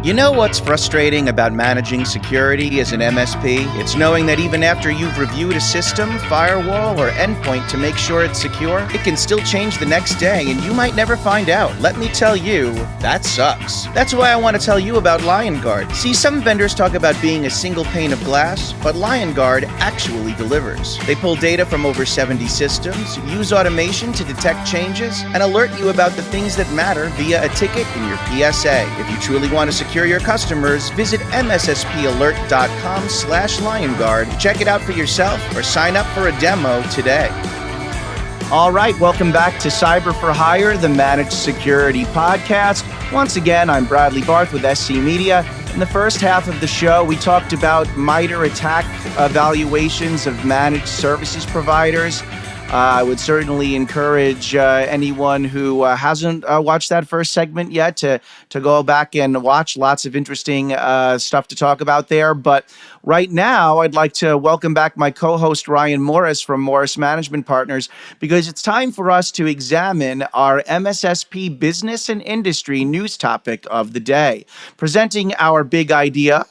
You know what's frustrating about managing security as an MSP? It's knowing that even after you've reviewed a system, firewall, or endpoint to make sure it's secure, it can still change the next day and you might never find out. Let me tell you, that sucks. That's why I want to tell you about LionGuard. See, some vendors talk about being a single pane of glass, but LionGuard actually delivers. They pull data from over 70 systems, use automation to detect changes, and alert you about the things that matter via a ticket in your PSA. If you truly want to secure your customers, visit msspalert.com/LionGuard. Check it out for yourself or sign up for a demo today. All right, welcome back to Cyber for Hire, the Managed Security Podcast. Once again, I'm Bradley Barth with SC Media. In the first half of the show, we talked about MITRE attack evaluations of managed services providers. I would certainly encourage anyone who hasn't watched that first segment yet to go back and watch. Lots of interesting stuff to talk about there. But right now, I'd like to welcome back my co-host, Ryan Morris from Morris Management Partners, because it's time for us to examine our MSSP business and industry news topic of the day. Presenting our big idea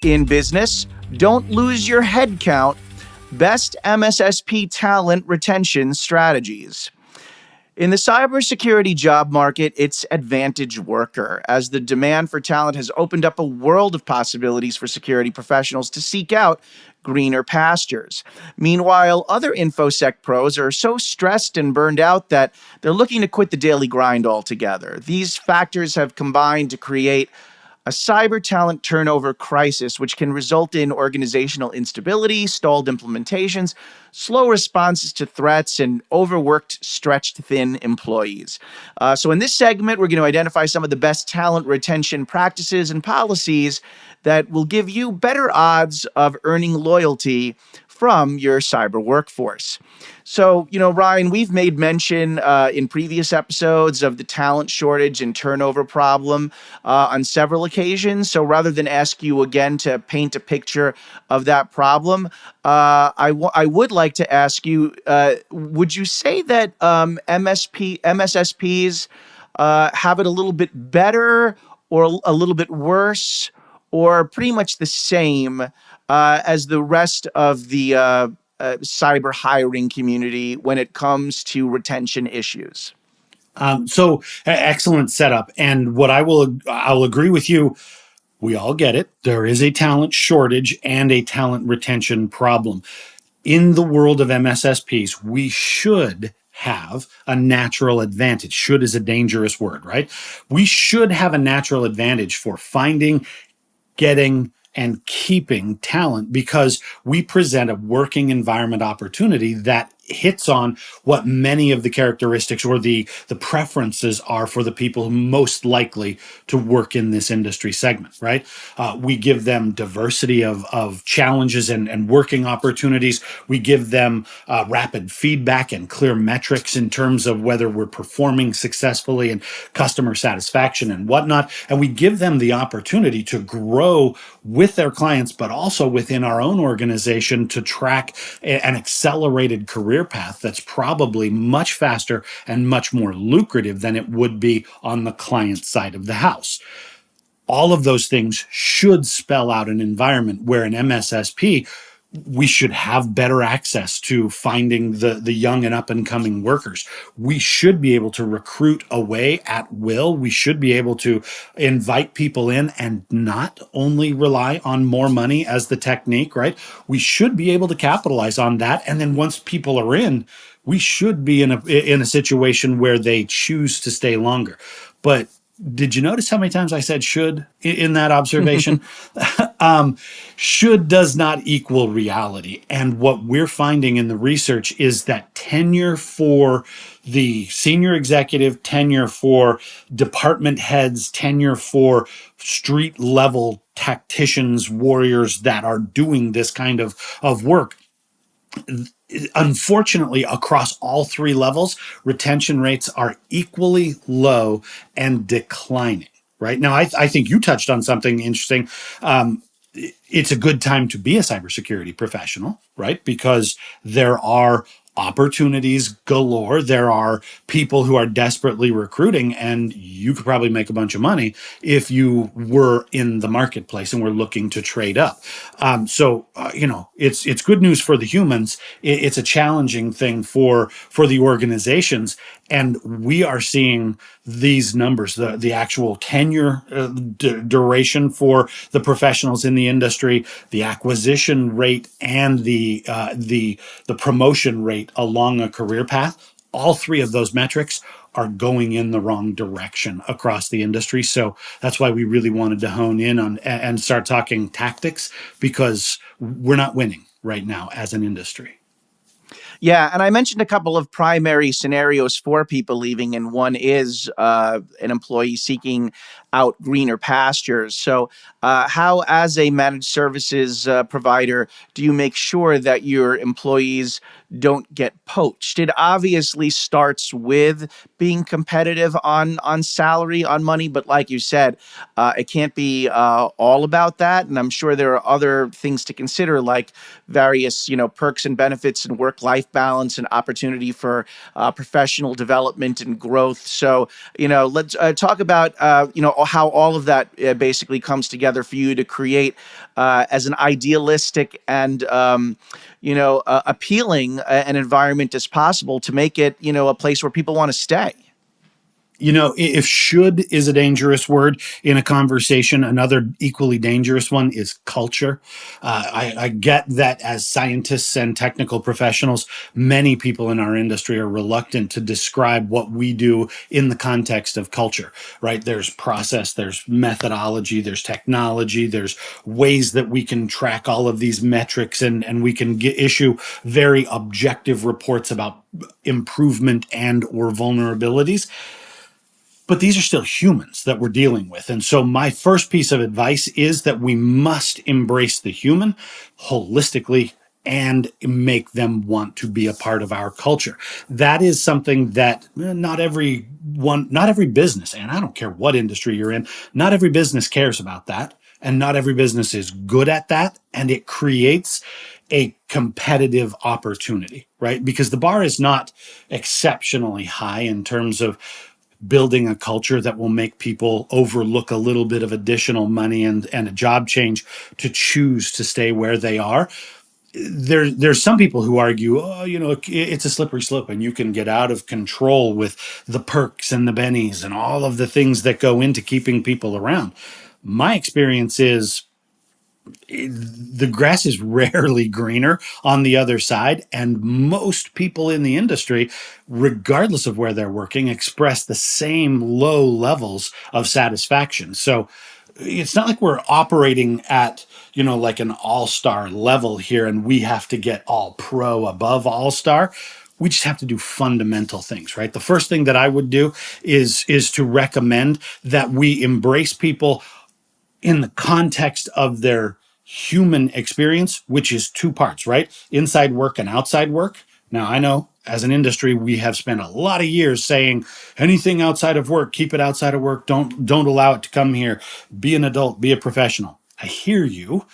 in business, don't lose your head count. Best MSSP talent retention strategies. In the cybersecurity job market, it's advantage worker, as the demand for talent has opened up a world of possibilities for security professionals to seek out greener pastures. Meanwhile, other infosec pros are so stressed and burned out that they're looking to quit the daily grind altogether. These factors have combined to create a cyber talent turnover crisis, which can result in organizational instability, stalled implementations, slow responses to threats, and overworked, stretched thin employees. So in this segment, we're going to identify some of the best talent retention practices and policies that will give you better odds of earning loyalty from your cyber workforce. So, Ryan, we've made mention in previous episodes of the talent shortage and turnover problem on several occasions. So rather than ask you again to paint a picture of that problem, I would like to ask you, would you say that MSSPs have it a little bit better or a little bit worse or pretty much the same as the rest of the cyber hiring community when it comes to retention issues? Excellent setup. And what I'll agree with you. We all get it. There is a talent shortage and a talent retention problem. In the world of MSSPs, we should have a natural advantage. Should is a dangerous word, right? We should have a natural advantage for finding, getting, and keeping talent because we present a working environment opportunity that hits on what many of the characteristics or the preferences are for the people most likely to work in this industry segment, right? We give them diversity of challenges and working opportunities. We give them rapid feedback and clear metrics in terms of whether we're performing successfully and customer satisfaction and whatnot. And we give them the opportunity to grow with their clients, but also within our own organization to track an accelerated career path that's probably much faster and much more lucrative than it would be on the client side of the house. All of those things should spell out an environment where an MSSP, we should have better access to finding the young and up and coming workers. We should be able to recruit away at will. We should be able to invite people in and not only rely on more money as the technique, right? We should be able to capitalize on that. And then once people are in, we should be in a situation where they choose to stay longer. But did you notice how many times I said should in that observation? Should does not equal reality. And what we're finding in the research is that tenure for the senior executive, tenure for department heads, tenure for street level tacticians, warriors that are doing this kind of work, unfortunately, across all three levels, retention rates are equally low and declining. Right now, I think you touched on something interesting. It's a good time to be a cybersecurity professional, right? Because there are opportunities galore. There are people who are desperately recruiting, and you could probably make a bunch of money if you were in the marketplace and were looking to trade up. It's good news for the humans. It's a challenging thing for the organizations, and we are seeing these numbers, the actual tenure duration for the professionals in the industry, the acquisition rate, and the promotion rate along a career path. All three of those metrics are going in the wrong direction across the industry. So that's why we really wanted to hone in on and start talking tactics, because we're not winning right now as an industry. Yeah, and I mentioned a couple of primary scenarios for people leaving, and one is an employee seeking out greener pastures. So, how, as a managed services provider, do you make sure that your employees don't get poached? It obviously starts with being competitive on salary, on money, but like you said, it can't be all about that. And I'm sure there are other things to consider, like various, perks and benefits and work-life balance and opportunity for professional development and growth. So, let's talk about, how all of that basically comes together for you to create as an idealistic and, appealing an environment as possible to make it, a place where people want to stay. If should is a dangerous word in a conversation, another equally dangerous one is culture. I get that as scientists and technical professionals, many people in our industry are reluctant to describe what we do in the context of culture, right? There's process, there's methodology, there's technology, there's ways that we can track all of these metrics, and we can issue very objective reports about improvement and or vulnerabilities. But these are still humans that we're dealing with. And so my first piece of advice is that we must embrace the human holistically and make them want to be a part of our culture. That is something that not every business, and I don't care what industry you're in, not every business cares about that. And not every business is good at that. And it creates a competitive opportunity, right? Because the bar is not exceptionally high in terms of building a culture that will make people overlook a little bit of additional money and a job change to choose to stay where they are. There's some people who argue, it's a slippery slope and you can get out of control with the perks and the bennies and all of the things that go into keeping people around. My experience is the grass is rarely greener on the other side. And most people in the industry, regardless of where they're working, express the same low levels of satisfaction. So it's not like we're operating at, like an all-star level here and we have to get all pro above all-star. We just have to do fundamental things, right? The first thing that I would do is to recommend that we embrace people in the context of their human experience, which is two parts, right? Inside work and outside work. Now, I know as an industry, we have spent a lot of years saying anything outside of work, keep it outside of work. Don't allow it to come here. Be an adult, be a professional. I hear you.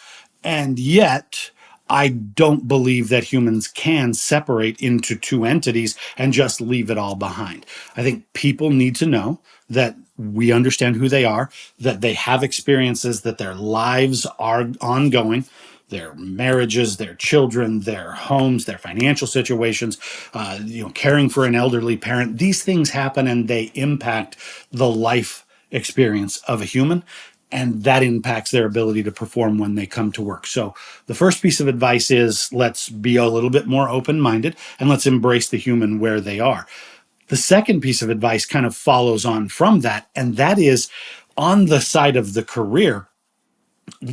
And yet, I don't believe that humans can separate into two entities and just leave it all behind. I think people need to know that we understand who they are, that they have experiences, that their lives are ongoing, their marriages, their children, their homes, their financial situations, caring for an elderly parent. These things happen and they impact the life experience of a human. And that impacts their ability to perform when they come to work. So the first piece of advice is let's be a little bit more open-minded and let's embrace the human where they are. The second piece of advice kind of follows on from that, and that is on the side of the career.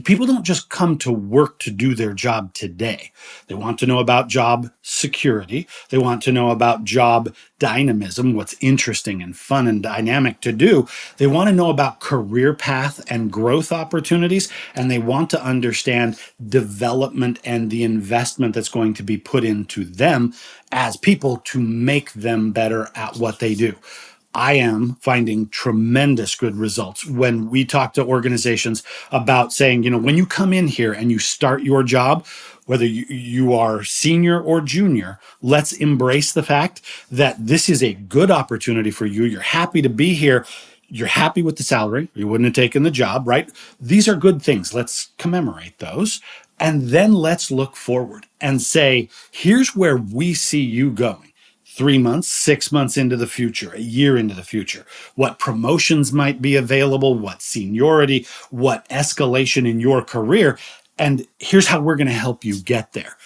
People don't just come to work to do their job today. They want to know about job security. They want to know about job dynamism, what's interesting and fun and dynamic to do. They want to know about career path and growth opportunities, and they want to understand development and the investment that's going to be put into them as people to make them better at what they do. I am finding tremendous good results when we talk to organizations about saying, when you come in here and you start your job, whether you are senior or junior, let's embrace the fact that this is a good opportunity for you. You're happy to be here. You're happy with the salary. You wouldn't have taken the job, right? These are good things. Let's commemorate those. And then let's look forward and say, here's where we see you going. 3 months, 6 months into the future, a year into the future, what promotions might be available, what seniority, what escalation in your career. And here's how we're going to help you get there.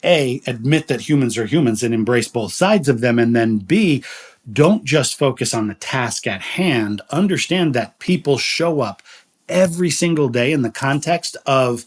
A, admit that humans are humans and embrace both sides of them. And then B, don't just focus on the task at hand. Understand that people show up every single day in the context of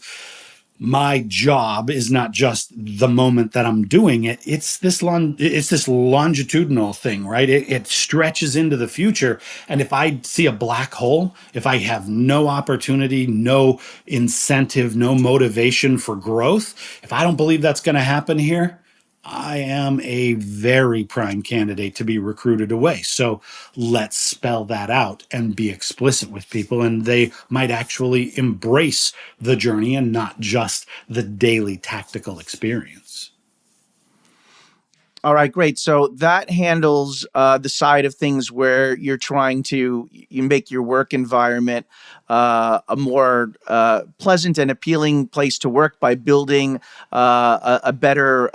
my job is not just the moment that I'm doing it. It's this longitudinal thing, right? It stretches into the future. And if I see a black hole, if I have no opportunity, no incentive, no motivation for growth, if I don't believe that's going to happen here, I am a very prime candidate to be recruited away. So let's spell that out and be explicit with people, and they might actually embrace the journey and not just the daily tactical experience. All right, great. So that handles the side of things where you're trying to you make your work environment a more pleasant and appealing place to work by building a better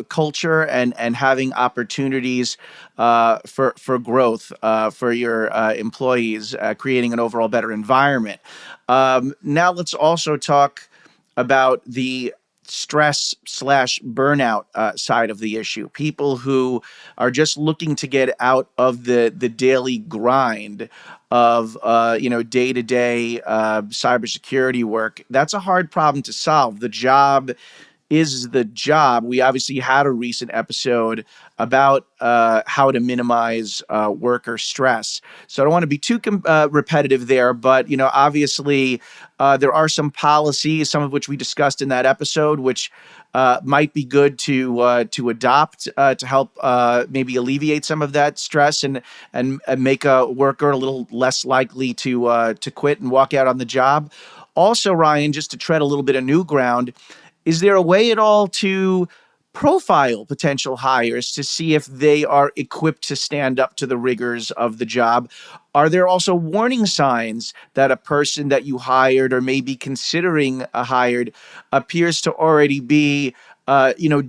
culture and having opportunities for growth for your employees, creating an overall better environment. Now let's also talk about the stress slash burnout side of the issue. People who are just looking to get out of the daily grind of day to day cybersecurity work. That's a hard problem to solve. The job is the job. We obviously had a recent episode about how to minimize worker stress. So I don't want to be too repetitive there, but obviously there are some policies, some of which we discussed in that episode, which might be good to adopt to help maybe alleviate some of that stress and make a worker a little less likely to quit and walk out on the job. Also, Ryan, just to tread a little bit of new ground, is there a way at all to profile potential hires to see if they are equipped to stand up to the rigors of the job? Are there also warning signs that a person that you hired or maybe considering hired appears to already be,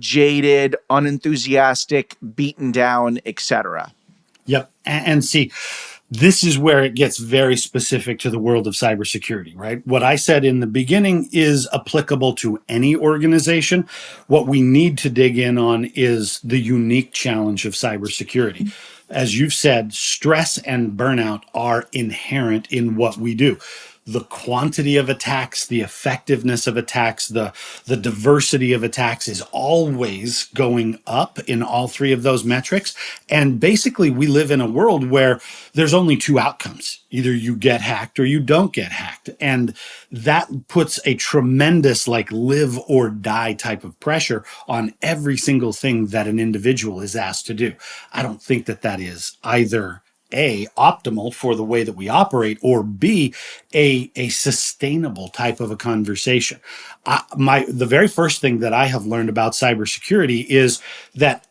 jaded, unenthusiastic, beaten down, etc.? Yep. And see, this is where it gets very specific to the world of cybersecurity, right? What I said in the beginning is applicable to any organization. What we need to dig in on is the unique challenge of cybersecurity. As you've said, stress and burnout are inherent in what we do. The quantity of attacks, the effectiveness of attacks, the diversity of attacks is always going up in all three of those metrics. And basically, we live in a world where there's only two outcomes. Either you get hacked or you don't get hacked. And that puts a tremendous live or die type of pressure on every single thing that an individual is asked to do. I don't think that is either A, optimal for the way that we operate, or B, a sustainable type of a conversation. The very first thing that I have learned about cybersecurity is that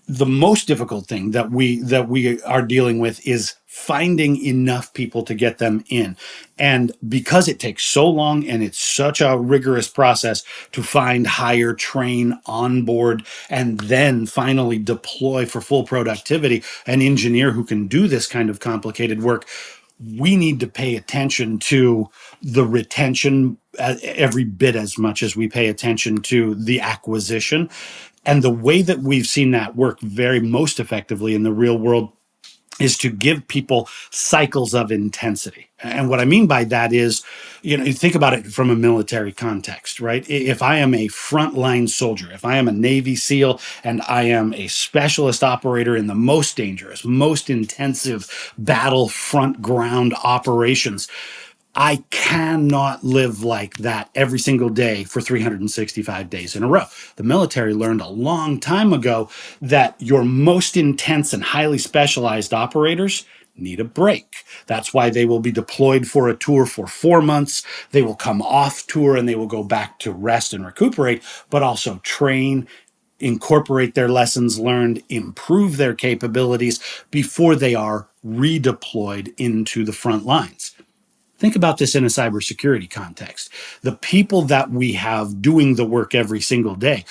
the most difficult thing that we are dealing with is finding enough people to get them in. And because it takes so long and it's such a rigorous process to find, hire, train, onboard, and then finally deploy for full productivity an engineer who can do this kind of complicated work, we need to pay attention to the retention every bit as much as we pay attention to the acquisition. And the way that we've seen that work very most effectively in the real world is to give people cycles of intensity. And what I mean by that is, you think about it from a military context, right? If I am a frontline soldier, if I am a Navy SEAL and I am a specialist operator in the most dangerous, most intensive battle front ground operations, I cannot live like that every single day for 365 days in a row. The military learned a long time ago that your most intense and highly specialized operators need a break. That's why they will be deployed for a tour for 4 months. They will come off tour and they will go back to rest and recuperate, but also train, incorporate their lessons learned, improve their capabilities before they are redeployed into the front lines. Think about this in a cybersecurity context. The people that we have doing the work every single day,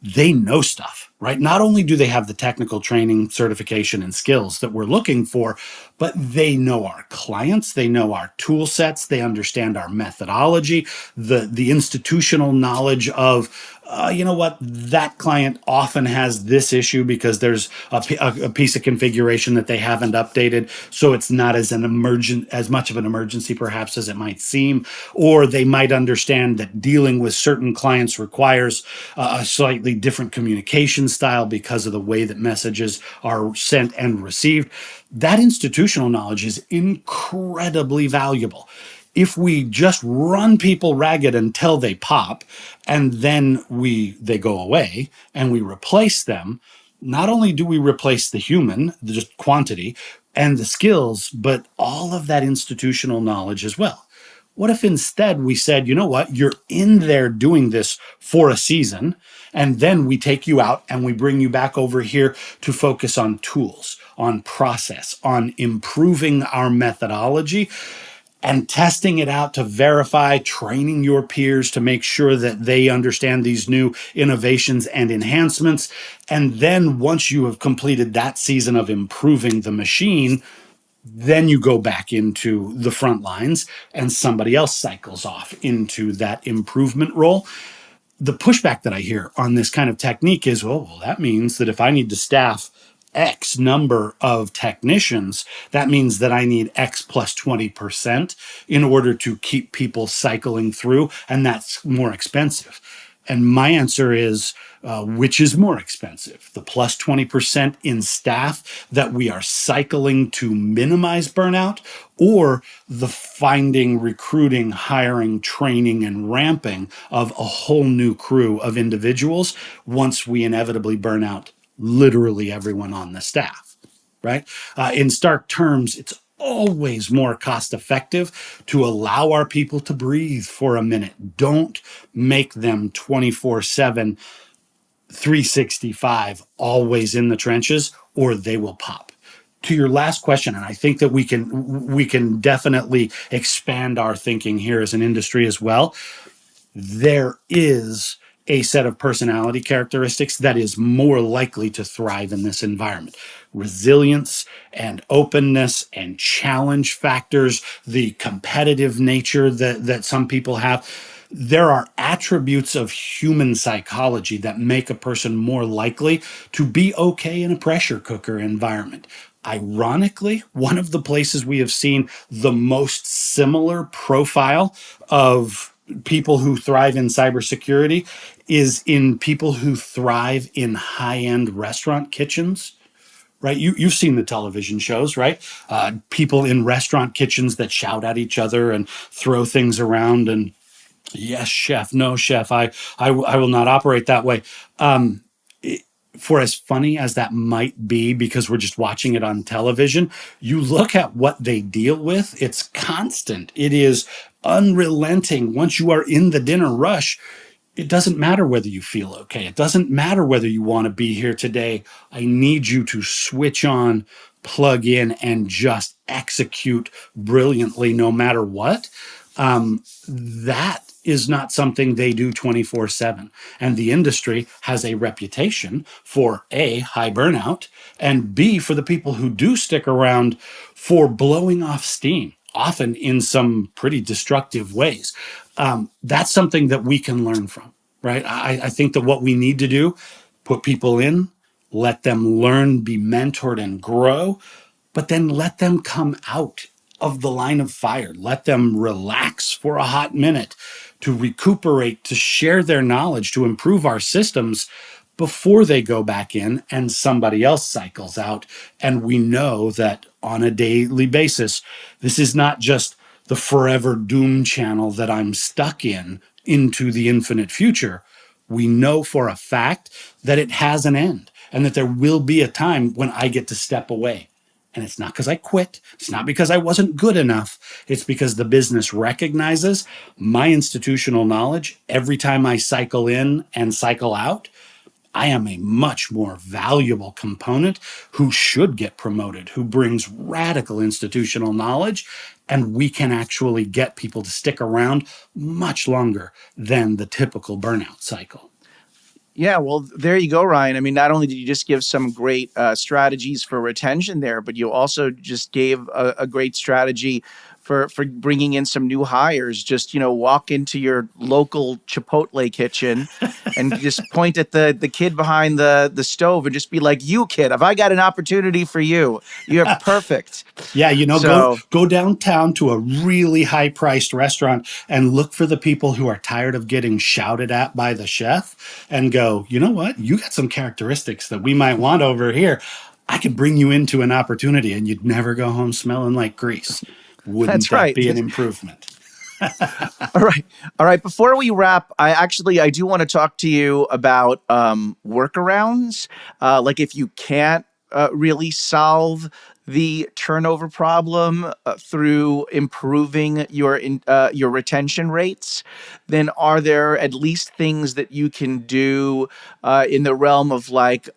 they know stuff, right? Not only do they have the technical training, certification, and skills that we're looking for, but they know our clients, they know our tool sets, they understand our methodology, the institutional knowledge of, you know what, that client often has this issue because there's a piece of configuration that they haven't updated, so it's not as much of an emergency perhaps as it might seem. Or they might understand that dealing with certain clients requires a slightly different communication style because of the way that messages are sent and received. That institutional knowledge is incredibly valuable. If we just run people ragged until they pop and then they go away and we replace them, not only do we replace the human, just quantity, and the skills, but all of that institutional knowledge as well. What if instead we said, you know what, you're in there doing this for a season, and then we take you out and we bring you back over here to focus on tools, on process, on improving our methodology and testing it out to verify, training your peers to make sure that they understand these new innovations and enhancements. And then once you have completed that season of improving the machine, then you go back into the front lines and somebody else cycles off into that improvement role. The pushback that I hear on this kind of technique is, oh, well, that means that if I need to staff X number of technicians, that means that I need X plus 20% in order to keep people cycling through, and that's more expensive. And my answer is, which is more expensive? The plus 20% in staff that we are cycling to minimize burnout, or the finding, recruiting, hiring, training, and ramping of a whole new crew of individuals once we inevitably burn out literally everyone on the staff, right? In stark terms, it's always more cost effective to allow our people to breathe for a minute. Don't make them 24/7, 365, always in the trenches, or they will pop. To your last question, and I think that we can definitely expand our thinking here as an industry as well. There is a set of personality characteristics that is more likely to thrive in this environment. Resilience and openness and challenge factors, the competitive nature that some people have. There are attributes of human psychology that make a person more likely to be okay in a pressure cooker environment. Ironically, one of the places we have seen the most similar profile of people who thrive in cybersecurity is in people who thrive in high-end restaurant kitchens, right? You've seen the television shows, right? People in restaurant kitchens that shout at each other and throw things around and yes, chef, no, chef, I will not operate that way. For as funny as that might be, because we're just watching it on television, you look at what they deal with, it's constant. It is unrelenting. Once you are in the dinner rush, it doesn't matter whether you feel okay. It doesn't matter whether you want to be here today. I need you to switch on, plug in, and just execute brilliantly no matter what. That is not something they do 24/7. And the industry has a reputation for A, high burnout, and B, for the people who do stick around, for blowing off steam, often in some pretty destructive ways. That's something that we can learn from, right? I think that what we need to do, put people in, let them learn, be mentored, and grow, but then let them come out of the line of fire. Let them relax for a hot minute to recuperate, to share their knowledge, to improve our systems before they go back in and somebody else cycles out. And we know that on a daily basis, this is not just the forever doom channel that I'm stuck in into the infinite future, we know for a fact that it has an end and that there will be a time when I get to step away. And it's not because I quit. It's not because I wasn't good enough. It's because the business recognizes my institutional knowledge every time I cycle in and cycle out. I am a much more valuable component who should get promoted, who brings radical institutional knowledge, and we can actually get people to stick around much longer than the typical burnout cycle. Yeah, well, there you go, Ryan. I mean, not only did you just give some great strategies for retention there, but you also just gave a great strategy for bringing in some new hires. Just walk into your local Chipotle kitchen and just point at the kid behind the stove and just be like, "You kid, have I got an opportunity for you? You're perfect." Yeah, go So go downtown to a really high-priced restaurant and look for the people who are tired of getting shouted at by the chef and go, "You know what? You got some characteristics that we might want over here. I could bring you into an opportunity and you'd never go home smelling like grease." Wouldn't that's that right. be an improvement? All right. All right. Before we wrap, I do want to talk to you about workarounds. Like if you can't really solve the turnover problem through improving your retention rates, then are there at least things that you can do in the realm of like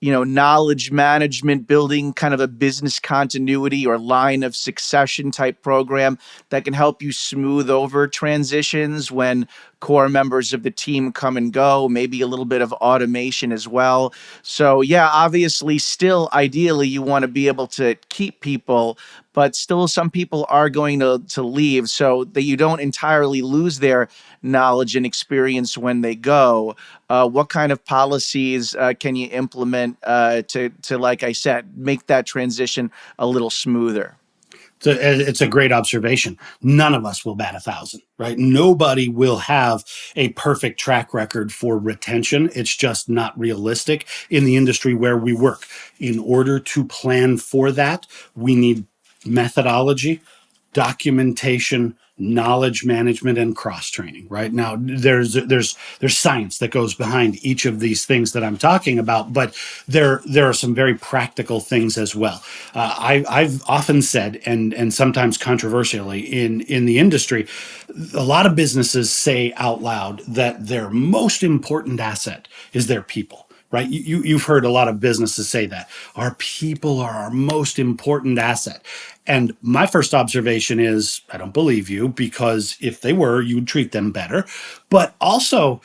knowledge management, building kind of a business continuity or line of succession type program that can help you smooth over transitions when core members of the team come and go, maybe a little bit of automation as well. So, yeah, obviously, still ideally, you want to be able to keep people, but still, some people are going to leave so that you don't entirely lose their knowledge and experience when they go. What kind of policies can you implement to, like I said, make that transition a little smoother? It's a great observation. None of us will bat 1,000, right? Nobody will have a perfect track record for retention. It's just not realistic in the industry where we work. In order to plan for that, we need methodology, documentation, knowledge management, and cross training. Right now, there's science that goes behind each of these things that I'm talking about, but there are some very practical things as well. I've often said, and sometimes controversially in the industry, a lot of businesses say out loud that their most important asset is their people, right? You've heard a lot of businesses say that our people are our most important asset. And my first observation is I don't believe you, because if they were, you would treat them better. But also,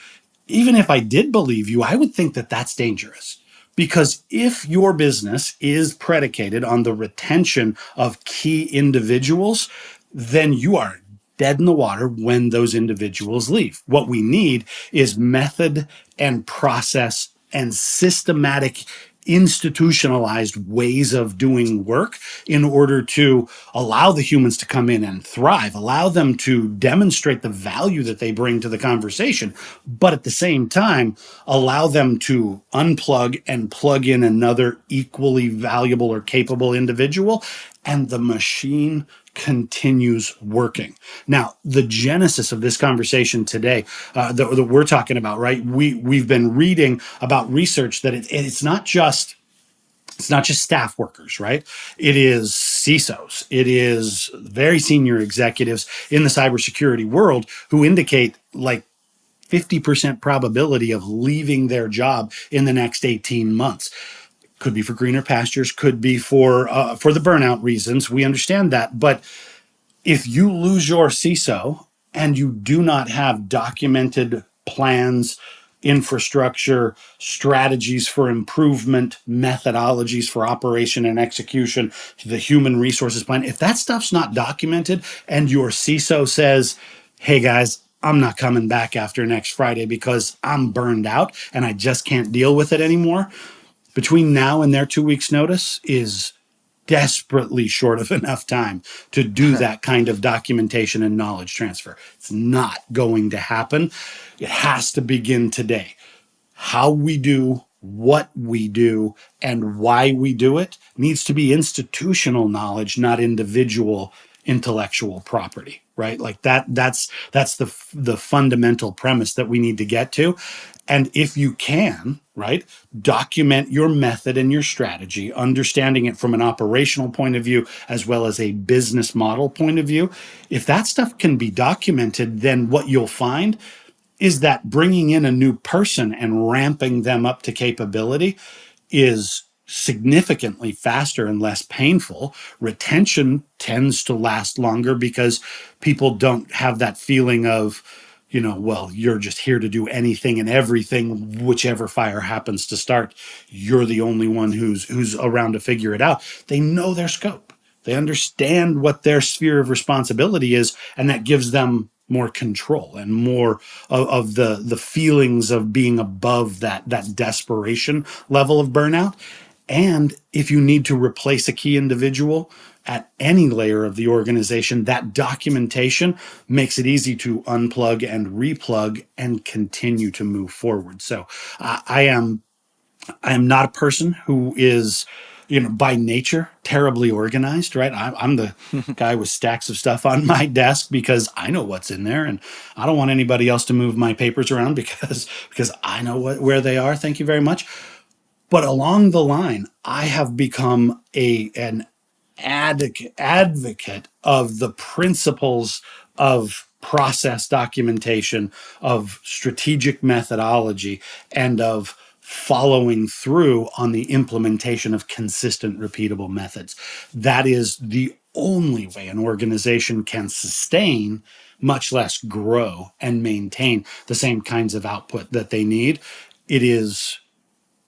even if I did believe you, I would think that that's dangerous. Because if your business is predicated on the retention of key individuals, then you are dead in the water when those individuals leave. What we need is method and process and systematic institutionalized ways of doing work in order to allow the humans to come in and thrive, allow them to demonstrate the value that they bring to the conversation, but at the same time, allow them to unplug and plug in another equally valuable or capable individual, and the machine continues working. Now, the genesis of this conversation today that we're talking about, right? We've been reading about research that it's not just staff workers, right? It is CISOs. It is very senior executives in the cybersecurity world who indicate like 50% probability of leaving their job in the next 18 months. Could be for greener pastures, could be for the burnout reasons. We understand that, but if you lose your CISO and you do not have documented plans, infrastructure, strategies for improvement, methodologies for operation and execution, the human resources plan, if that stuff's not documented and your CISO says, "Hey guys, I'm not coming back after next Friday because I'm burned out and I just can't deal with it anymore," between now and their 2 weeks notice is desperately short of enough time to do that kind of documentation and knowledge transfer. It's not going to happen. It has to begin today. How we do what we do and why we do it needs to be institutional knowledge, not individual intellectual property, right? Like that's the fundamental premise that we need to get to. And if you can, right, document your method and your strategy, understanding it from an operational point of view as well as a business model point of view. If that stuff can be documented, then what you'll find is that bringing in a new person and ramping them up to capability is significantly faster and less painful. Retention tends to last longer because people don't have that feeling of, well, you're just here to do anything and everything, whichever fire happens to start. You're the only one who's around to figure it out. They know their scope. They understand what their sphere of responsibility is, and that gives them more control and more of the feelings of being above that desperation level of burnout. And if you need to replace a key individual at any layer of the organization, that documentation makes it easy to unplug and replug and continue to move forward. So I am not a person who is, by nature, terribly organized, right? I'm the guy with stacks of stuff on my desk because I know what's in there, and I don't want anybody else to move my papers around because I know where they are. Thank you very much. But along the line, I have become an advocate of the principles of process documentation, of strategic methodology, and of following through on the implementation of consistent, repeatable methods. That is the only way an organization can sustain, much less grow and maintain the same kinds of output that they need. It is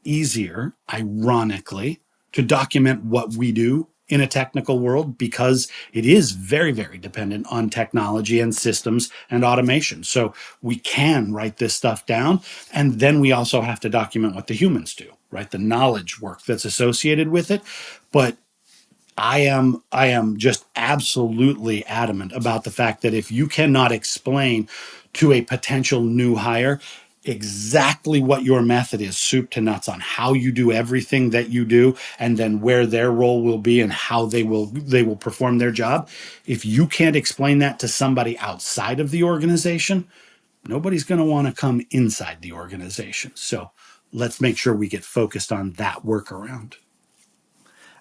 easier, ironically, to document what we do in a technical world because it is very, very dependent on technology and systems and automation. So we can write this stuff down, and then we also have to document what the humans do, right? The knowledge work that's associated with it. But I am just absolutely adamant about the fact that if you cannot explain to a potential new hire exactly what your method is, soup to nuts, on how you do everything that you do, and then where their role will be and how they will perform their job, if you can't explain that to somebody outside of the organization, nobody's going to want to come inside the organization. So let's make sure we get focused on that workaround.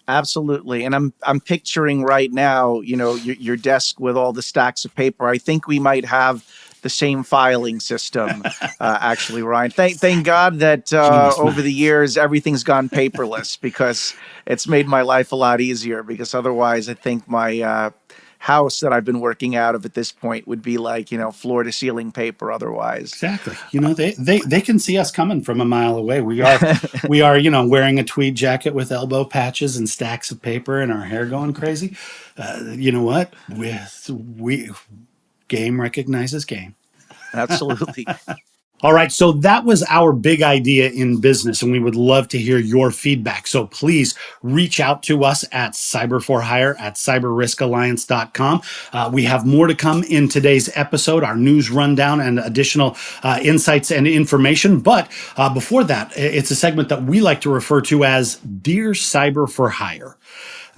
Absolutely. And I'm picturing right now, your desk with all the stacks of paper. I think we might have the same filing system, actually, Ryan. Thank God that over the years, everything's gone paperless because it's made my life a lot easier, because otherwise I think my house that I've been working out of at this point would be like, floor to ceiling paper otherwise. Exactly. They can see us coming from a mile away. We are, wearing a tweed jacket with elbow patches and stacks of paper and our hair going crazy. You know what? Game recognizes game. Absolutely. All right, so that was our big idea in business, and we would love to hear your feedback. So please reach out to us at cyber4hire at cyberriskalliance.com. We have more to come in today's episode, our news rundown and additional insights and information. But before that, it's a segment that we like to refer to as Dear Cyber for Hire.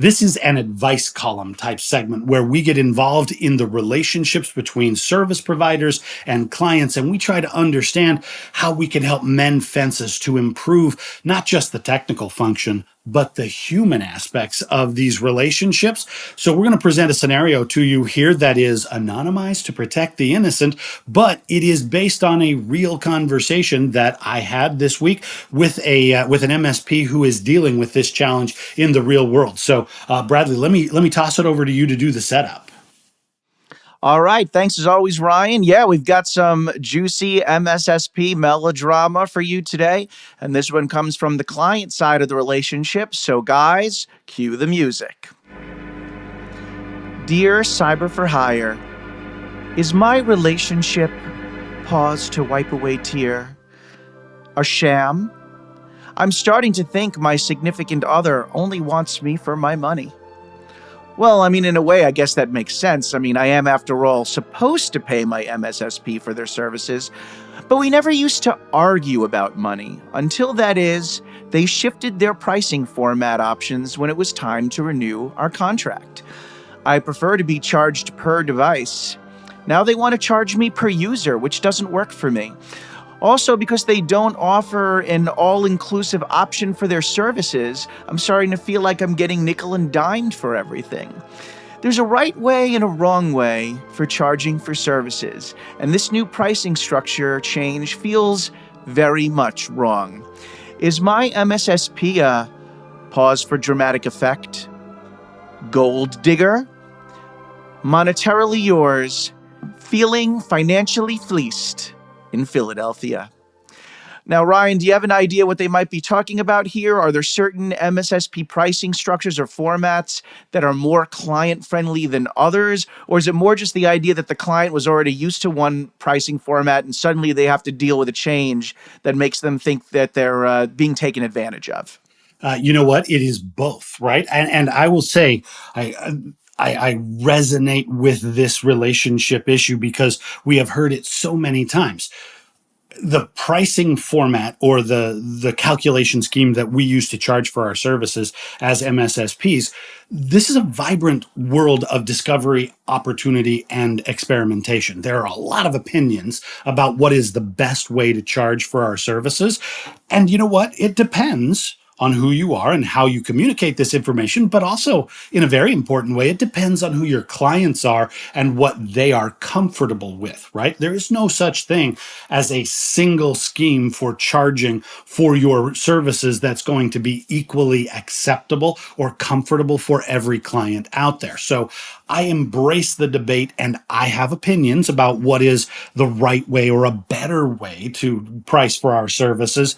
This is an advice column type segment where we get involved in the relationships between service providers and clients, and we try to understand how we can help mend fences to improve not just the technical function, but the human aspects of these relationships. So we're going to present a scenario to you here that is anonymized to protect the innocent, but it is based on a real conversation that I had this week with an MSP who is dealing with this challenge in the real world. So Bradley, let me toss it over to you to do the setup. All right. Thanks as always, Ryan. Yeah, we've got some juicy MSSP melodrama for you today. And this one comes from the client side of the relationship. So guys, cue the music. Dear Cyber for Hire, is my relationship, pause to wipe away tear, a sham? I'm starting to think my significant other only wants me for my money. Well, in a way, I guess that makes sense. I am, after all, supposed to pay my MSSP for their services, but we never used to argue about money until, that is, they shifted their pricing format options when it was time to renew our contract. I prefer to be charged per device. Now they want to charge me per user, which doesn't work for me. Also, because they don't offer an all-inclusive option for their services, I'm starting to feel like I'm getting nickel and dimed for everything. There's a right way and a wrong way for charging for services, and this new pricing structure change feels very much wrong. Is my MSSP a pause for dramatic effect? Gold digger? Monetarily yours, feeling financially fleeced in Philadelphia. Now, Ryan, do you have an idea what they might be talking about here? Are there certain MSSP pricing structures or formats that are more client-friendly than others? Or is it more just the idea that the client was already used to one pricing format and suddenly they have to deal with a change that makes them think that they're being taken advantage of? You know what? It is both, right? And I will say, I resonate with this relationship issue because we have heard it so many times. The pricing format or the calculation scheme that we use to charge for our services as MSSPs, this is a vibrant world of discovery, opportunity, and experimentation. There are a lot of opinions about what is the best way to charge for our services. And you know what? It depends on who you are and how you communicate this information, but also in a very important way, it depends on who your clients are and what they are comfortable with, right? There is no such thing as a single scheme for charging for your services that's going to be equally acceptable or comfortable for every client out there. So I embrace the debate and I have opinions about what is the right way or a better way to price for our services.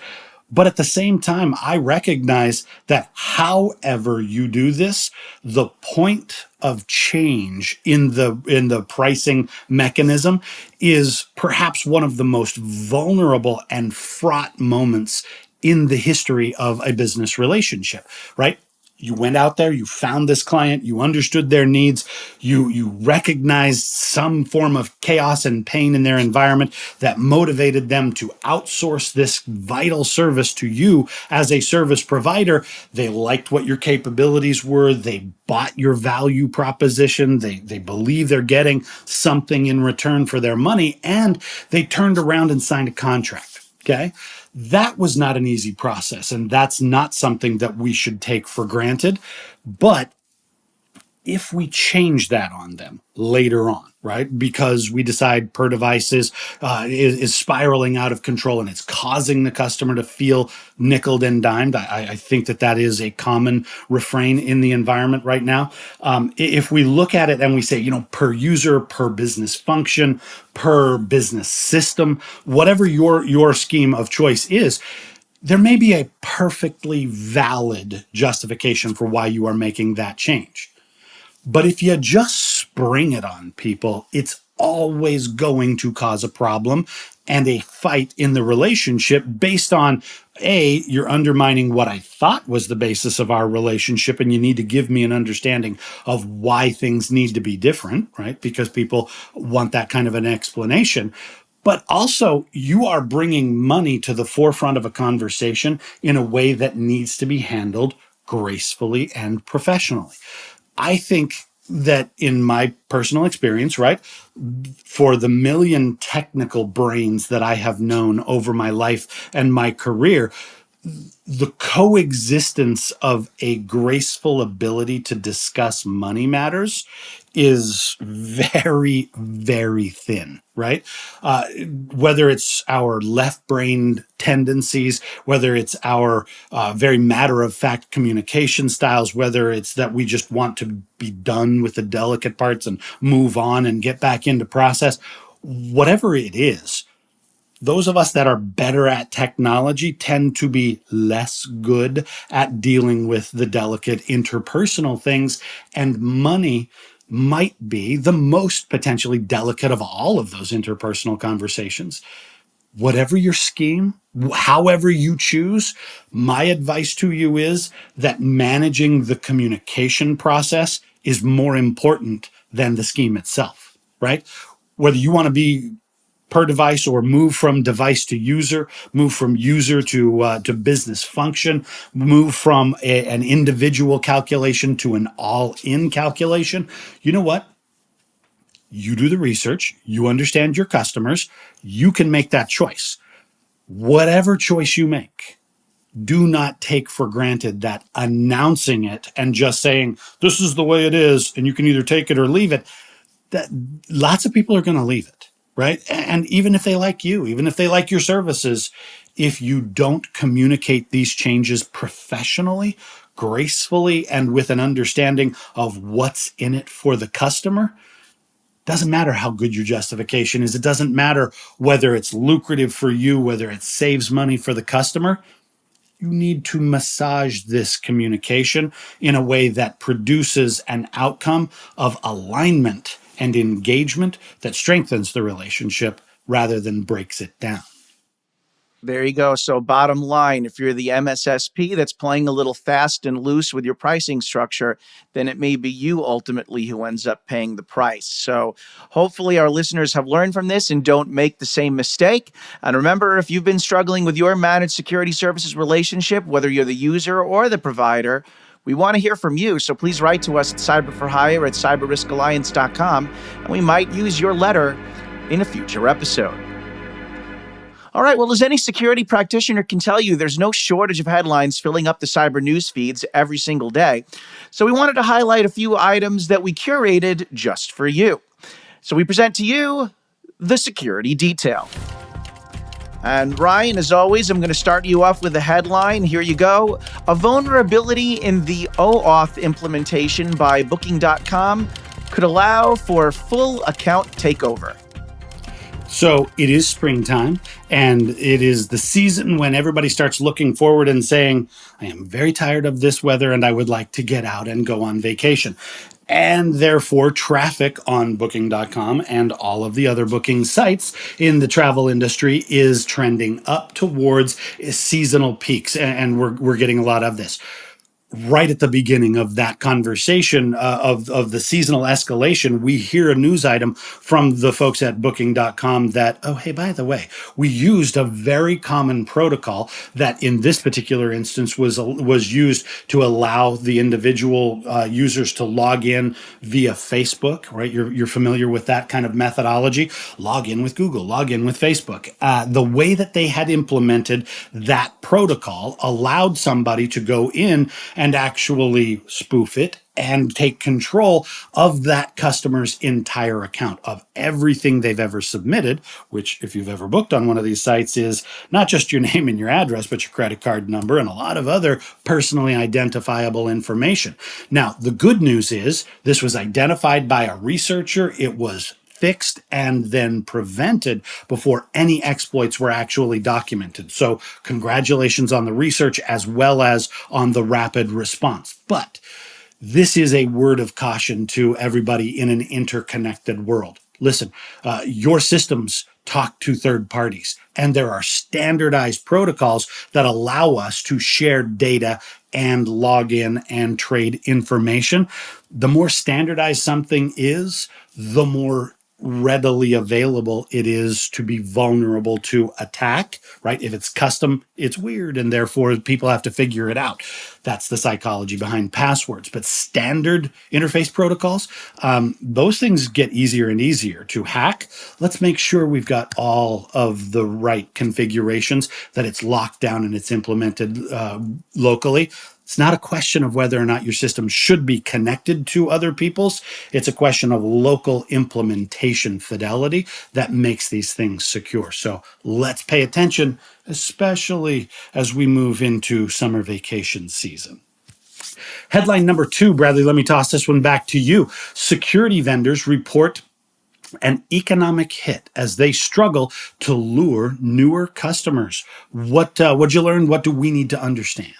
But at the same time, I recognize that however you do this, the point of change in the pricing mechanism is perhaps one of the most vulnerable and fraught moments in the history of a business relationship, right? You went out there, you found this client, you understood their needs, you recognized some form of chaos and pain in their environment that motivated them to outsource this vital service to you as a service provider. They liked what your capabilities were, they bought your value proposition, they believe they're getting something in return for their money, and they turned around and signed a contract. Okay. That was not an easy process, and that's not something that we should take for granted. But if we change that on them later on, right, because we decide per device is spiraling out of control and it's causing the customer to feel nickeled and dimed, I think that is a common refrain in the environment right now. If we look at it and we say, you know, per user, per business function, per business system, whatever your scheme of choice is, there may be a perfectly valid justification for why you are making that change. But if you just spring it on people, it's always going to cause a problem and a fight in the relationship based on, A, you're undermining what I thought was the basis of our relationship, and you need to give me an understanding of why things need to be different, right? Because people want that kind of an explanation. But also, you are bringing money to the forefront of a conversation in a way that needs to be handled gracefully and professionally. I think that in my personal experience, right, for the million technical brains that I have known over my life and my career, the coexistence of a graceful ability to discuss money matters is very, very thin, right? Whether it's our left-brained tendencies, whether it's our very matter-of-fact communication styles, whether it's that we just want to be done with the delicate parts and move on and get back into process, whatever it is, those of us that are better at technology tend to be less good at dealing with the delicate interpersonal things, and money might be the most potentially delicate of all of those interpersonal conversations. Whatever your scheme, however you choose, my advice to you is that managing the communication process is more important than the scheme itself, right? Whether you want to be per device, or move from device to user, move from user to business function, move from an individual calculation to an all-in calculation. You know what? You do the research, you understand your customers, you can make that choice. Whatever choice you make, do not take for granted that announcing it and just saying, this is the way it is, and you can either take it or leave it, that lots of people are going to leave it, right? And even if they like you, even if they like your services, if you don't communicate these changes professionally, gracefully, and with an understanding of what's in it for the customer, doesn't matter how good your justification is. It doesn't matter whether it's lucrative for you, whether it saves money for the customer. You need to massage this communication in a way that produces an outcome of alignment and engagement that strengthens the relationship rather than breaks it down. There you go. So bottom line, if you're the MSSP that's playing a little fast and loose with your pricing structure, then it may be you ultimately who ends up paying the price. So hopefully our listeners have learned from this and don't make the same mistake. And remember, if you've been struggling with your managed security services relationship, whether you're the user or the provider, we want to hear from you. So please write to us at cyberforhire@cyberriskalliance.com, and we might use your letter in a future episode. All right, well, as any security practitioner can tell you, there's no shortage of headlines filling up the cyber news feeds every single day. So we wanted to highlight a few items that we curated just for you. So we present to you the security detail. And Ryan, as always, I'm going to start you off with a headline. Here you go. A vulnerability in the OAuth implementation by Booking.com could allow for full account takeover. So it is springtime, and it is the season when everybody starts looking forward and saying, I am very tired of this weather and I would like to get out and go on vacation. And therefore, traffic on Booking.com and all of the other booking sites in the travel industry is trending up towards seasonal peaks, and we're getting a lot of this. Right at the beginning of that conversation of the seasonal escalation, we hear a news item from the folks at Booking.com that, oh, hey, by the way, we used a very common protocol that in this particular instance was used to allow the individual users to log in via Facebook, right? You're familiar with that kind of methodology. Log in with Google, log in with Facebook. The way that they had implemented that protocol allowed somebody to go in and actually spoof it and take control of that customer's entire account, of everything they've ever submitted, which, if you've ever booked on one of these sites, is not just your name and your address, but your credit card number and a lot of other personally identifiable information. Now, the good news is this was identified by a researcher. It was fixed and then prevented before any exploits were actually documented. So congratulations on the research as well as on the rapid response. But this is a word of caution to everybody in an interconnected world. Listen, your systems talk to third parties, and there are standardized protocols that allow us to share data and log in and trade information. The more standardized something is, the more readily available it is to be vulnerable to attack, right? If it's custom, it's weird, and therefore people have to figure it out. That's the psychology behind passwords. But standard interface protocols, those things get easier and easier to hack. Let's make sure we've got all of the right configurations, that it's locked down and it's implemented locally. It's not a question of whether or not your system should be connected to other people's. It's a question of local implementation fidelity that makes these things secure. So let's pay attention, especially as we move into summer vacation season. Headline number 2, Bradley, let me toss this one back to you. Security vendors report an economic hit as they struggle to lure newer customers. What'd you learn? What do we need to understand?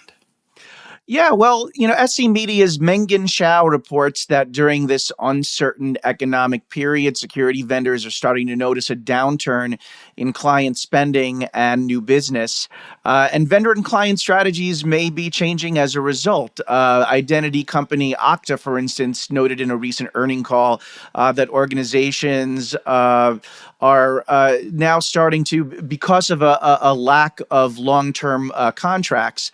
Yeah, well, SC Media's Mengen Shao reports that during this uncertain economic period, security vendors are starting to notice a downturn in client spending and new business. And vendor and client strategies may be changing as a result. Identity company Okta, for instance, noted in a recent earning call that organizations are now starting to, because of a lack of long term contracts,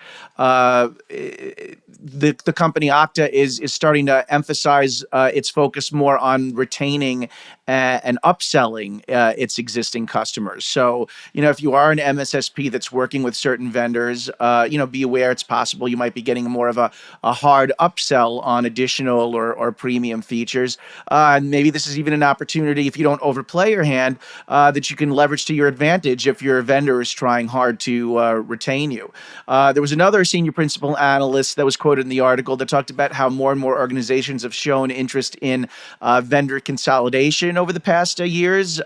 the company Okta is starting to emphasize its focus more on retaining and upselling its existing customers. So, if you are an MSSP that's working with certain vendors, be aware it's possible you might be getting more of a hard upsell on additional or premium features. And maybe this is even an opportunity, if you don't overplay your hand, that you can leverage to your advantage if your vendor is trying hard to retain you. There was another senior principal analyst that was quoted in the article that talked about how more and more organizations have shown interest in vendor consolidation over the past years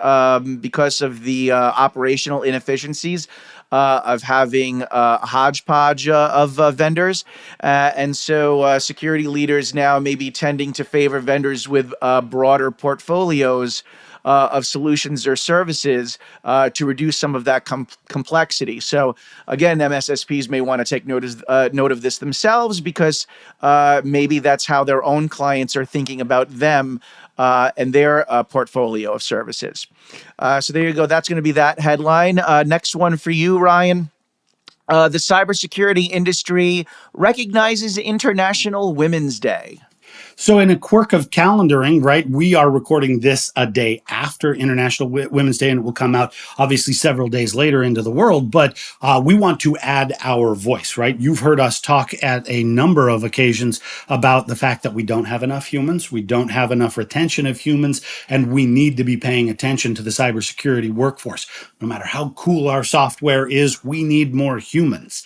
because of the operational inefficiencies of having a hodgepodge of vendors. And so security leaders now may be tending to favor vendors with broader portfolios of solutions or services to reduce some of that complexity. So again, MSSPs may want to take note of this themselves because maybe that's how their own clients are thinking about them and their portfolio of services. So there you go. That's going to be that headline. Next one for you, Ryan. The cybersecurity industry recognizes International Women's Day. So, in a quirk of calendaring, right, we are recording this a day after International Women's Day, and it will come out obviously several days later into the world. But we want to add our voice, right? You've heard us talk at a number of occasions about the fact that we don't have enough humans, we don't have enough retention of humans, and we need to be paying attention to the cybersecurity workforce. No matter how cool our software is, we need more humans.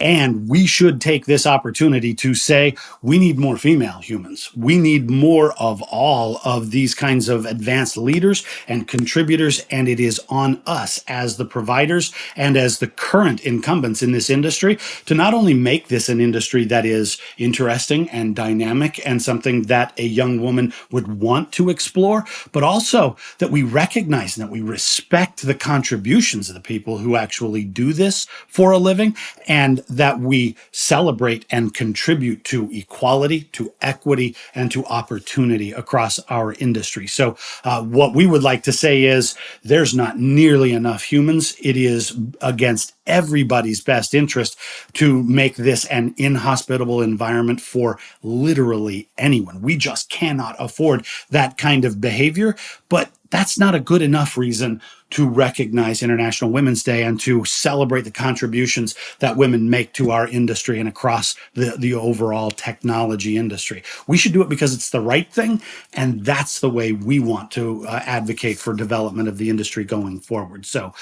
And we should take this opportunity to say, we need more female humans. We need more of all of these kinds of advanced leaders and contributors. And it is on us as the providers and as the current incumbents in this industry to not only make this an industry that is interesting and dynamic and something that a young woman would want to explore, but also that we recognize and that we respect the contributions of the people who actually do this for a living, and that we celebrate and contribute to equality, to equity, and to opportunity across our industry. So what we would like to say is there's not nearly enough humans. It is against everybody's best interest to make this an inhospitable environment for literally anyone. We just cannot afford that kind of behavior, but that's not a good enough reason to recognize International Women's Day and to celebrate the contributions that women make to our industry and across the overall technology industry. We should do it because it's the right thing, and that's the way we want to advocate for development of the industry going forward. So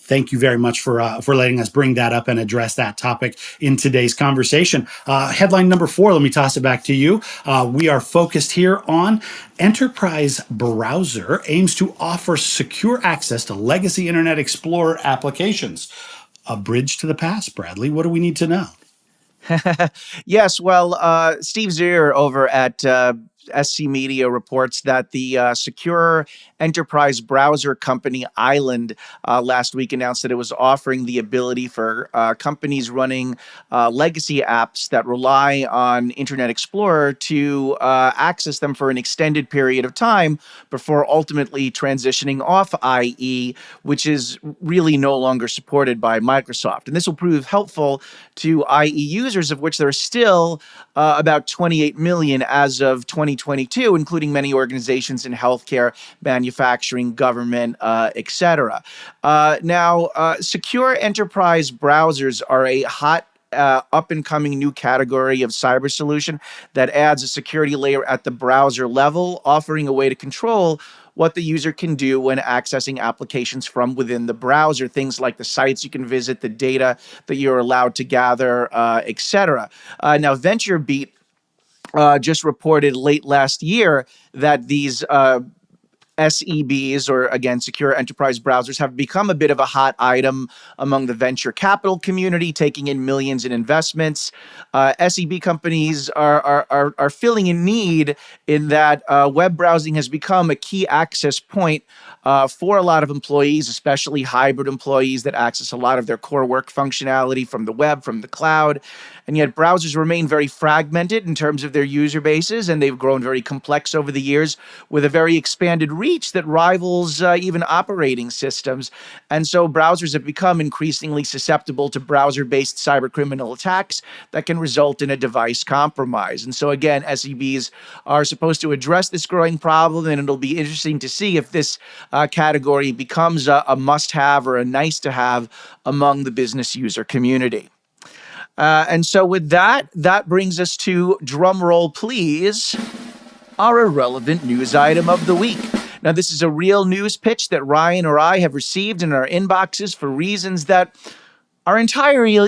thank you very much for letting us bring that up and address that topic in today's conversation. Headline number 4, let me toss it back to you. We are focused here on Enterprise Browser aims to offer secure access to legacy Internet Explorer applications. A bridge to the past, Bradley. What do we need to know? Yes, well, Steve Zier over at SC Media reports that the secure enterprise browser company Island last week announced that it was offering the ability for companies running legacy apps that rely on Internet Explorer to access them for an extended period of time before ultimately transitioning off IE, which is really no longer supported by Microsoft. And this will prove helpful to IE users, of which there are still about 28 million as of 2022, including many organizations in healthcare, manufacturing, government, etc. Now, secure enterprise browsers are a hot up-and-coming new category of cyber solution that adds a security layer at the browser level, offering a way to control what the user can do when accessing applications from within the browser, things like the sites you can visit, the data that you're allowed to gather, etc. Now, VentureBeat just reported late last year that these SEBs, or again, secure enterprise browsers, have become a bit of a hot item among the venture capital community, taking in millions in investments. SEB companies are filling a need in that web browsing has become a key access point for a lot of employees, especially hybrid employees that access a lot of their core work functionality from the web, from the cloud. And yet, browsers remain very fragmented in terms of their user bases, and they've grown very complex over the years with a very expanded reach that rivals even operating systems. And so, browsers have become increasingly susceptible to browser based cybercriminal attacks that can result in a device compromise. And so, again, SEBs are supposed to address this growing problem, and it'll be interesting to see if this category becomes a must have or a nice to have among the business user community. And so, with that, that brings us to drum roll, please, our irrelevant news item of the week. Now, this is a real news pitch that Ryan or I have received in our inboxes for reasons that are entirely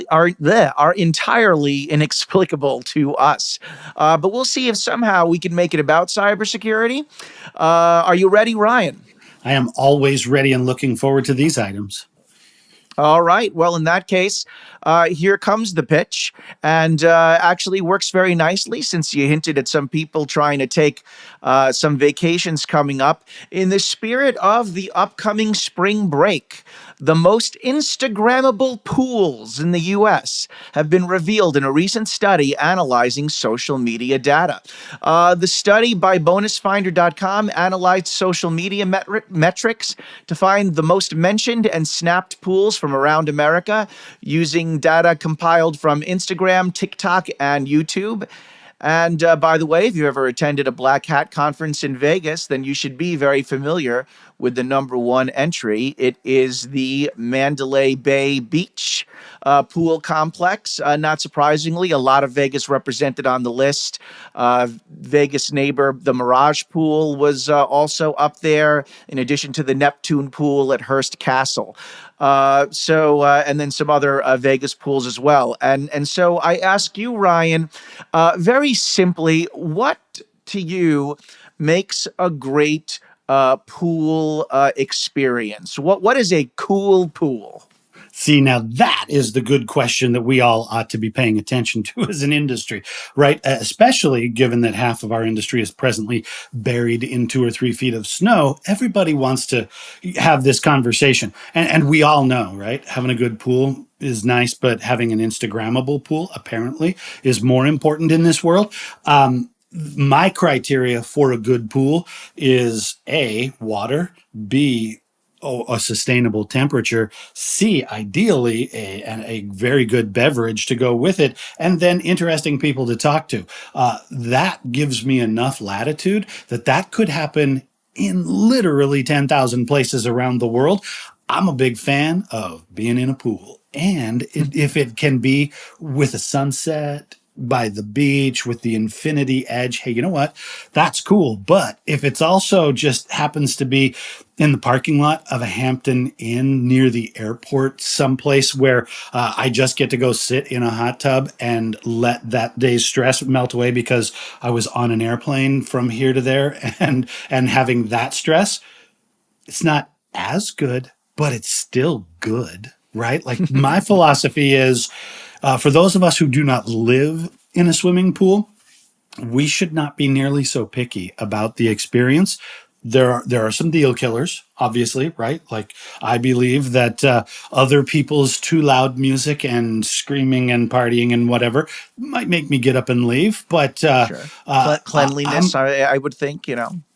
inexplicable to us. But we'll see if somehow we can make it about cybersecurity. Are you ready, Ryan? I am always ready and looking forward to these items. All right. Well, in that case, here comes the pitch, and actually works very nicely since you hinted at some people trying to take some vacations coming up. In the spirit of the upcoming spring break, the most Instagrammable pools in the US have been revealed in a recent study analyzing social media data. The study by bonusfinder.com analyzed social media metrics to find the most mentioned and snapped pools from around America using data compiled from Instagram, TikTok, and YouTube. And by the way, if you ever attended a Black Hat conference in Vegas, then you should be very familiar with the number one entry. It is the Mandalay Bay Beach pool complex. Not surprisingly, a lot of Vegas represented on the list. Vegas neighbor, the Mirage Pool, was also up there, in addition to the Neptune Pool at Hearst Castle. And then some other Vegas pools as well. And so I ask you, Ryan, very simply, what to you makes a great pool experience? What is a cool pool? See, now that is the good question that we all ought to be paying attention to as an industry, right? Especially given that half of our industry is presently buried in 2 or 3 feet of snow. Everybody wants to have this conversation. And we all know, right? Having a good pool is nice, but having an Instagrammable pool apparently is more important in this world. My criteria for a good pool is A, water, B, a sustainable temperature, C, ideally a very good beverage to go with it, and then interesting people to talk to. That gives me enough latitude that could happen in literally 10,000 places around the world. I'm a big fan of being in a pool. And if it can be with a sunset, by the beach with the infinity edge, hey, you know what? That's cool. But if it's also just happens to be in the parking lot of a Hampton Inn near the airport, someplace where I just get to go sit in a hot tub and let that day's stress melt away because I was on an airplane from here to there and having that stress, it's not as good, but it's still good, right? Like my philosophy is, for those of us who do not live in a swimming pool, we should not be nearly so picky about the experience. There are some deal killers, obviously, right? Like I believe that other people's too loud music and screaming and partying and whatever might make me get up and leave. But Sure. Cleanliness, I would think,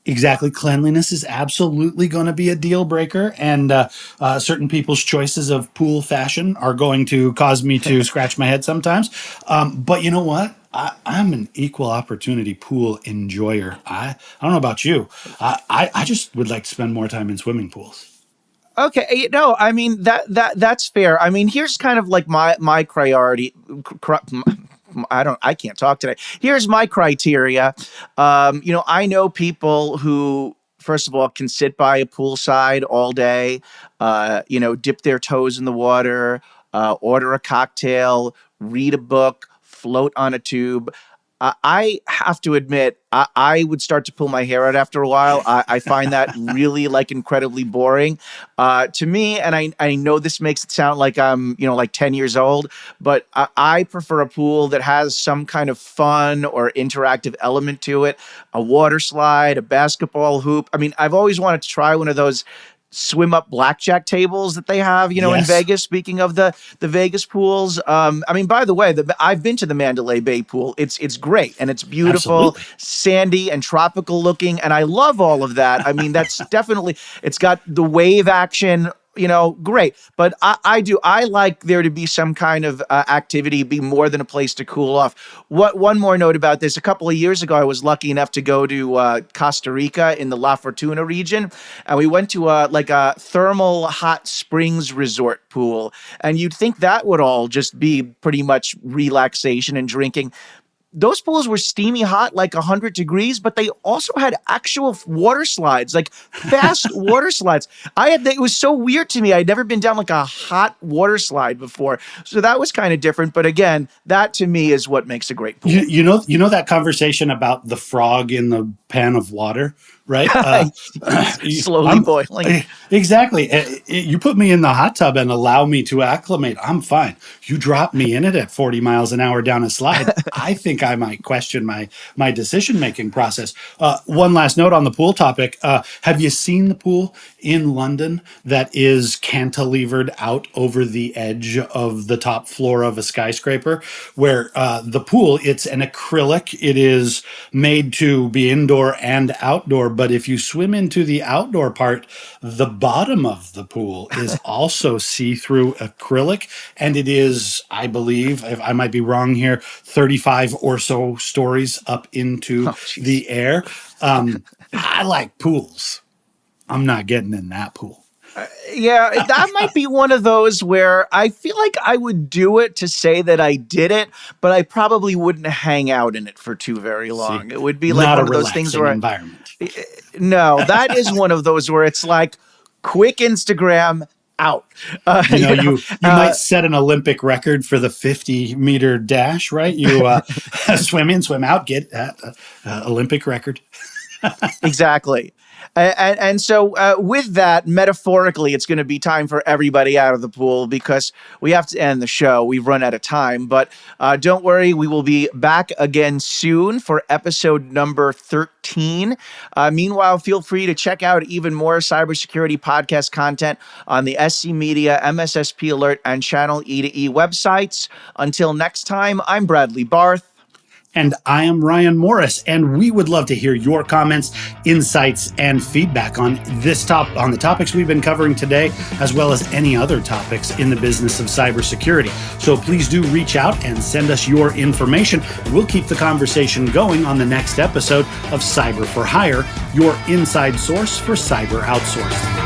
exactly. Cleanliness is absolutely going to be a deal breaker. And certain people's choices of pool fashion are going to cause me to scratch my head sometimes. But you know what? I'm an equal opportunity pool enjoyer. I don't know about you. I just would like to spend more time in swimming pools. Okay, no, I mean that's fair. I mean, here's kind of like my priority. I can't talk today. Here's my criteria. I know people who, first of all, can sit by a poolside all day. Dip their toes in the water, order a cocktail, read a book, float on a tube. I have to admit, I would start to pull my hair out after a while. I find that really like incredibly boring to me. And I know this makes it sound like I'm, like 10 years old, but I prefer a pool that has some kind of fun or interactive element to it. A water slide, a basketball hoop. I mean, I've always wanted to try one of those swim up blackjack tables that they have, in Yes, Vegas. Speaking of the Vegas pools, I mean, by the way, I've been to the Mandalay Bay pool. It's great and it's beautiful, absolutely. sandy and tropical looking, and I love all of that. I mean, that's definitely it's got the wave action. Great. But I like there to be some kind of activity, be more than a place to cool off. One more note about this. A couple of years ago, I was lucky enough to go to Costa Rica in the La Fortuna region, and we went to like a thermal hot springs resort pool. And you'd think that would all just be pretty much relaxation and drinking. Those pools were steamy hot, like 100 degrees, but they also had actual water slides, like fast water slides. It was so weird to me. I'd never been down like a hot water slide before. So that was kind of different. But again, that to me is what makes a great pool. You know that conversation about the frog in the pan of water, right? Slowly boiling. Exactly. You put me in the hot tub and allow me to acclimate. I'm fine. You drop me in it at 40 miles an hour down a slide. I think I might question my decision making process. One last note on the pool topic. Have you seen the pool in London that is cantilevered out over the edge of the top floor of a skyscraper? Where the pool, it's an acrylic. It is made to be indoor and outdoor. But if you swim into the outdoor part, the bottom of the pool is also see-through acrylic. And it is, I believe, if I might be wrong here, 35 or so stories up into the air. I like pools. I'm not getting in that pool. Yeah, that might be one of those where I feel like I would do it to say that I did it, but I probably wouldn't hang out in it for too very See, long. It would be like not a one of those things relaxing where, environment. no, that is one of those where it's like quick Instagram out. You might set an Olympic record for the 50-meter dash, right? You swim in, swim out, get Olympic record. Exactly. And so with that, metaphorically, it's going to be time for everybody out of the pool because we have to end the show. We've run out of time, but don't worry. We will be back again soon for episode number 13. Meanwhile, feel free to check out even more cybersecurity podcast content on the SC Media, MSSP Alert, and Channel E2E websites. Until next time, I'm Bradley Barth. And I am Ryan Morris, and we would love to hear your comments, insights, and feedback on the topics we've been covering today, as well as any other topics in the business of cybersecurity. So please do reach out and send us your information. We'll keep the conversation going on the next episode of Cyber for Hire, your inside source for cyber outsourcing.